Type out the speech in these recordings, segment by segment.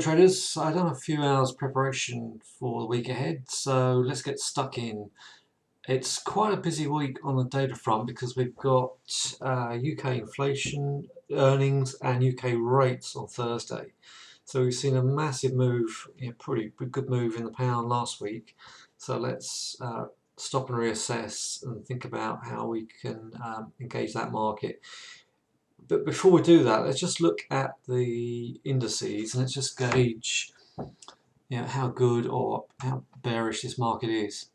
traders, I've done a few hours preparation for the week ahead, so let's get stuck in. It's quite a busy week on the data front because we've got UK inflation, earnings and UK rates on Thursday. So we've seen a massive move, pretty good move in the pound last week. So let's stop and reassess and think about how we can engage that market. But before we do that, let's just look at the indices and let's just gauge how good or how bearish this market is.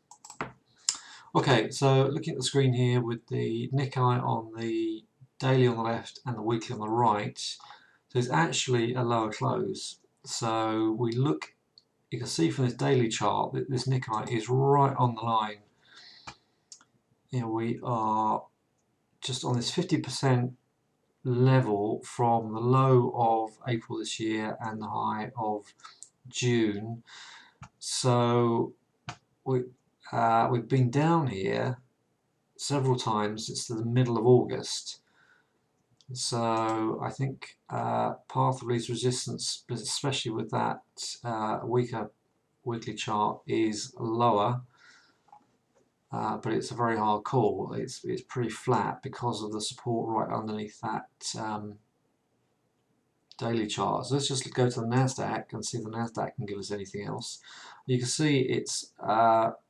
Okay, so looking at the screen here with the Nikkei on the daily on the left and the weekly on the right, so it's actually a lower close. So we look, you can see from this daily chart that this Nikkei is right on the line. We are just on this 50% level from the low of April this year and the high of June. So we've been down here several times since the middle of August. So I think path of least resistance, especially with that weaker weekly chart, is lower. But it's a very hard call. It's pretty flat because of the support right underneath that daily chart. So let's just go to the Nasdaq and see if the Nasdaq can give us anything else. You can see it's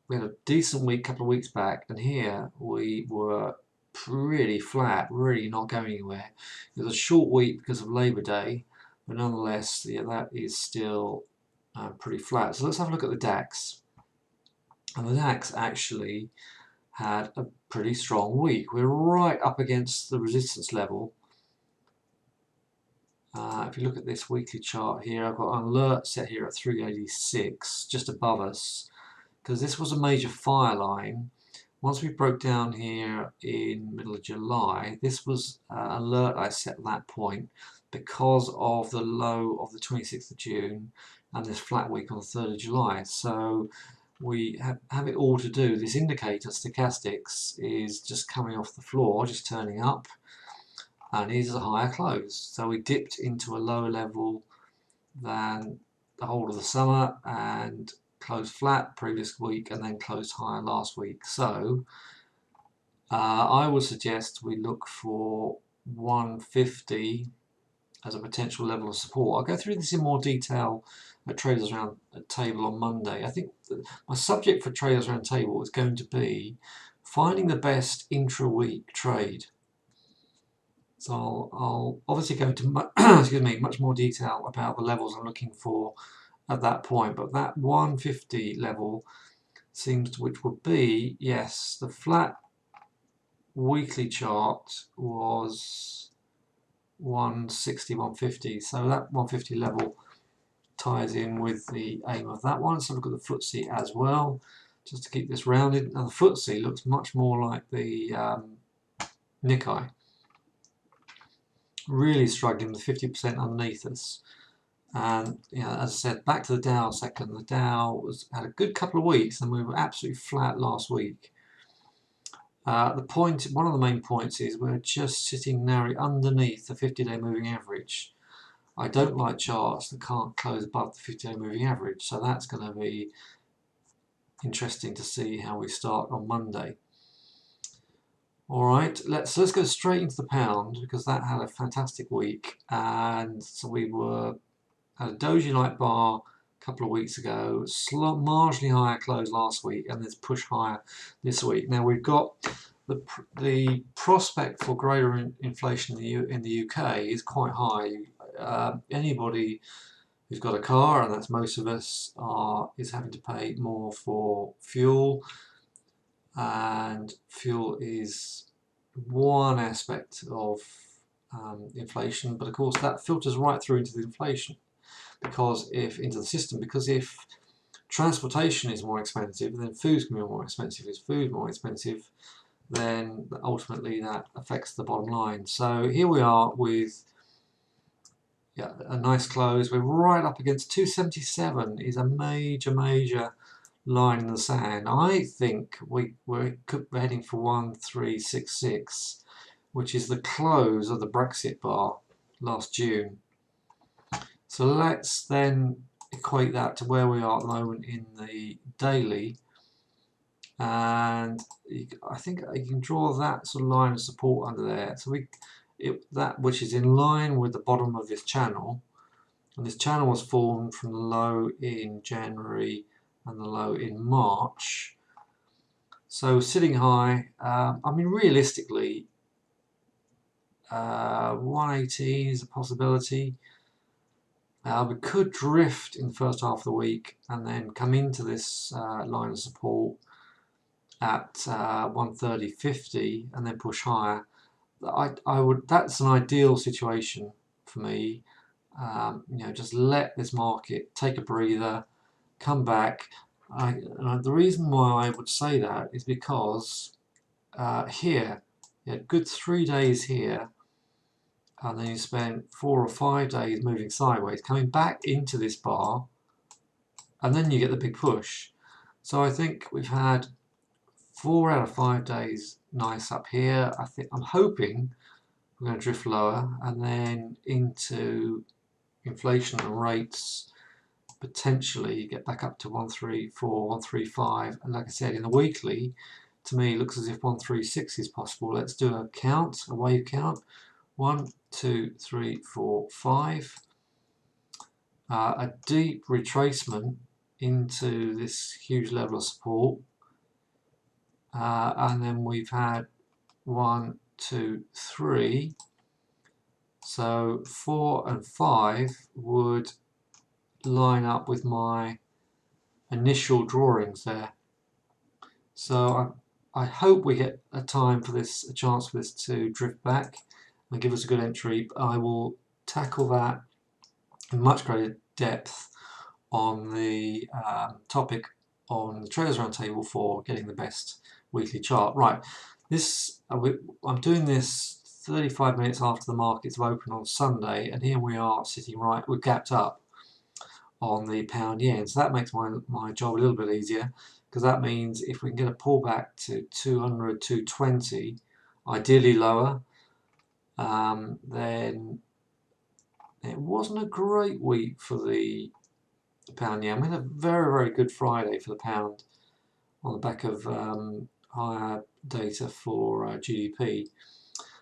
we had a decent week a couple of weeks back, and here we were pretty flat, really not going anywhere. It was a short week because of Labor Day, but nonetheless, that is still pretty flat. So let's have a look at the DAX. And the DAX actually had a pretty strong week. We're right up against the resistance level. If you look at this weekly chart here, I've got an alert set here at 386, just above us, because this was a major fire line. Once we broke down here in middle of July, this was an alert I set at that point because of the low of the 26th of June and this flat week on the 3rd of July. So we have it all to do. This indicator, stochastics, is just coming off the floor, just turning up, and is a higher close. So we dipped into a lower level than the whole of the summer and closed flat previous week and then closed higher last week. So I would suggest we look for 150 as a potential level of support. I'll go through this in more detail at Traders Round Table on Monday. I think my subject for Traders Round Table is going to be finding the best intra-week trade. So I'll obviously go into much more detail about the levels I'm looking for at that point, but that 150 level seems to, which would be, yes, the flat weekly chart was 160, 150, so that 150 level ties in with the aim of that one. So look at the FTSE as well, just to keep this rounded. Now the FTSE looks much more like the Nikkei, really struggling with 50% underneath us. And as I said, back to the Dow second. The Dow had a good couple of weeks, and we were absolutely flat last week. One of the main points is we're just sitting narrowly underneath the 50-day moving average. I don't like charts that can't close above the 50-day moving average, so that's going to be interesting to see how we start on Monday. Alright, let's go straight into the pound, because that had a fantastic week, and so we had a doji-like bar a couple of weeks ago, marginally higher close last week, and this push higher this week. Now we've got the prospect for greater inflation in the UK is quite high. Anybody who's got a car, and that's most of us, is having to pay more for fuel, and fuel is one aspect of inflation, but of course that filters right through into the inflation, because if transportation is more expensive, then food's going to be more expensive. If food's more expensive, then ultimately that affects the bottom line. So here we are with a nice close. We're right up against 277 is a major line in the sand. I think we're heading for 1366, which is the close of the Brexit bar last June. So let's then equate that to where we are at the moment in the daily, and I think you can draw that sort of line of support under there. So that which is in line with the bottom of this channel, and this channel was formed from the low in January and the low in March. So sitting high, I mean realistically, 118 is a possibility. We could drift in the first half of the week and then come into this line of support at 130.50 and then push higher. That's an ideal situation for me. Just let this market take a breather, come back. The reason why I would say that is because here, you had a good 3 days here, and then you spent 4 or 5 days moving sideways, coming back into this bar, and then you get the big push. So I think we've had 4 out of 5 days nice up here. I'm hoping we're going to drift lower and then into inflation and rates, potentially get back up to 134, 135, and like I said, in the weekly, to me it looks as if 136 is possible. Let's do a count, a wave count. 1, 2, 3, 4, 5. A deep retracement into this huge level of support, and then we've had 1, 2, 3. So 4 and 5 would line up with my initial drawings there. So I hope we get a chance for this to drift back and give us a good entry. I will tackle that in much greater depth on the topic on the Traders Roundtable for getting the best weekly chart. Right, I'm doing this 35 minutes after the markets have opened on Sunday, and here we are sitting right, we're gapped up on the pound yen. So that makes my job a little bit easier, because that means if we can get a pullback to 200, 220, ideally lower, then it wasn't a great week for the pound yen. We had a very, very good Friday for the pound on the back of higher data for GDP.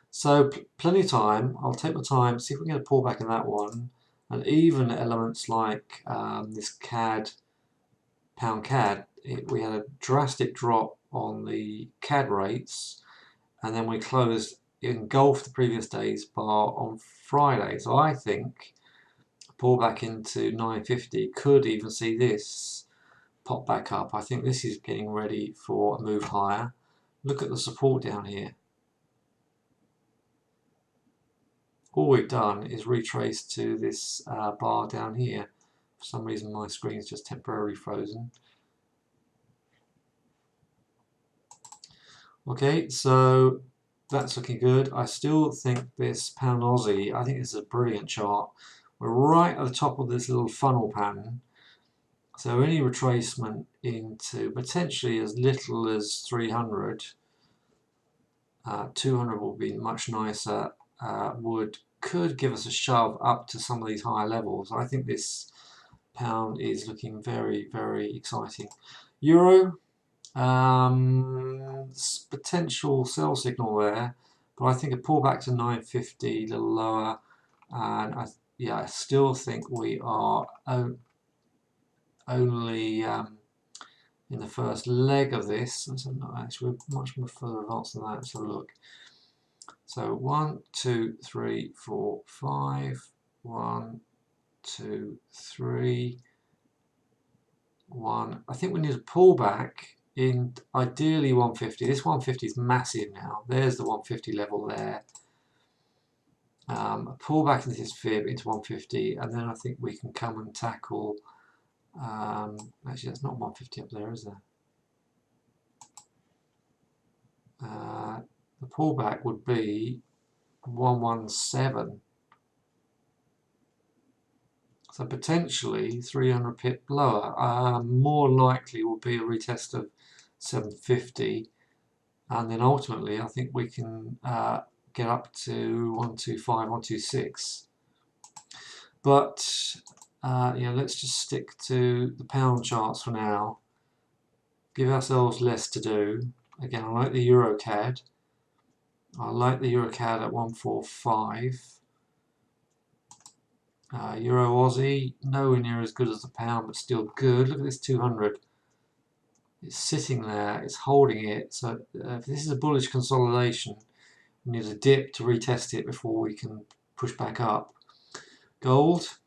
So plenty of time. I'll take my time, see if we can get a pullback in that one, and even elements like this CAD, pound CAD. We had a drastic drop on the CAD rates, and then we closed engulfed the previous day's bar on Friday. So I think a pullback into 950 could even see this pop back up. I think this is getting ready for a move higher. Look at the support down here. All we've done is retrace to this bar down here. For some reason my screen is just temporarily frozen. Okay, so that's looking good. I still think this pound Aussie, I think this is a brilliant chart. We're right at the top of this little funnel pattern. So any retracement into potentially as little as 300, 200 will be much nicer, could give us a shove up to some of these higher levels. I think this pound is looking very, very exciting. Euro, potential sell signal there, but I think a pullback to 950, a little lower, and I still think we are only in the first leg of this. Actually, we're much more further advanced than that. Let's have a look. So 1, 2, 3, 4, 5. 1, 2, 3. 1. I think we need a pullback in ideally 150. This 150 is massive now. There's the 150 level there. A pullback into this fib into 150, and then I think we can come and tackle. Actually, that's not 150 up there, is there? The pullback would be 117. So potentially 300 pip lower. More likely will be a retest of 750, and then ultimately I think we can get up to 125, 126. But yeah, let's just stick to the pound charts for now. Give ourselves less to do. Again, I like the EuroCAD. I like the EuroCAD at 145. Euro Aussie, nowhere near as good as the pound, but still good. Look at this 200. It's sitting there, it's holding it. So if this is a bullish consolidation, we need a dip to retest it before we can push back up. Gold.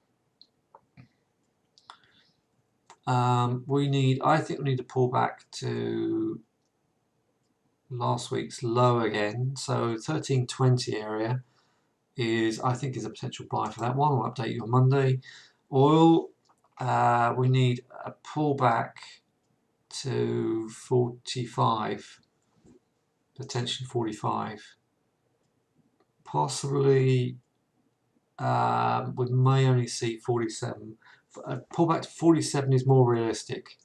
I think we need to pull back to last week's low again. So 1320 area I think is a potential buy for that one. I'll update you on Monday. Oil, we need a pullback to 45, potentially 45. Possibly, we may only see 47. A pullback to 47 is more realistic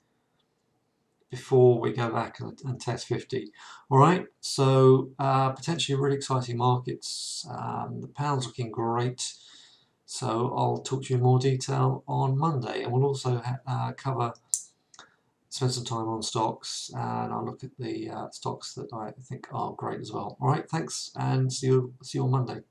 before we go back and test 50. Alright, so potentially really exciting markets. The pound's looking great. So I'll talk to you in more detail on Monday, and we'll also spend some time on stocks, and I'll look at the stocks that I think are great as well. Alright, thanks, and see you on Monday.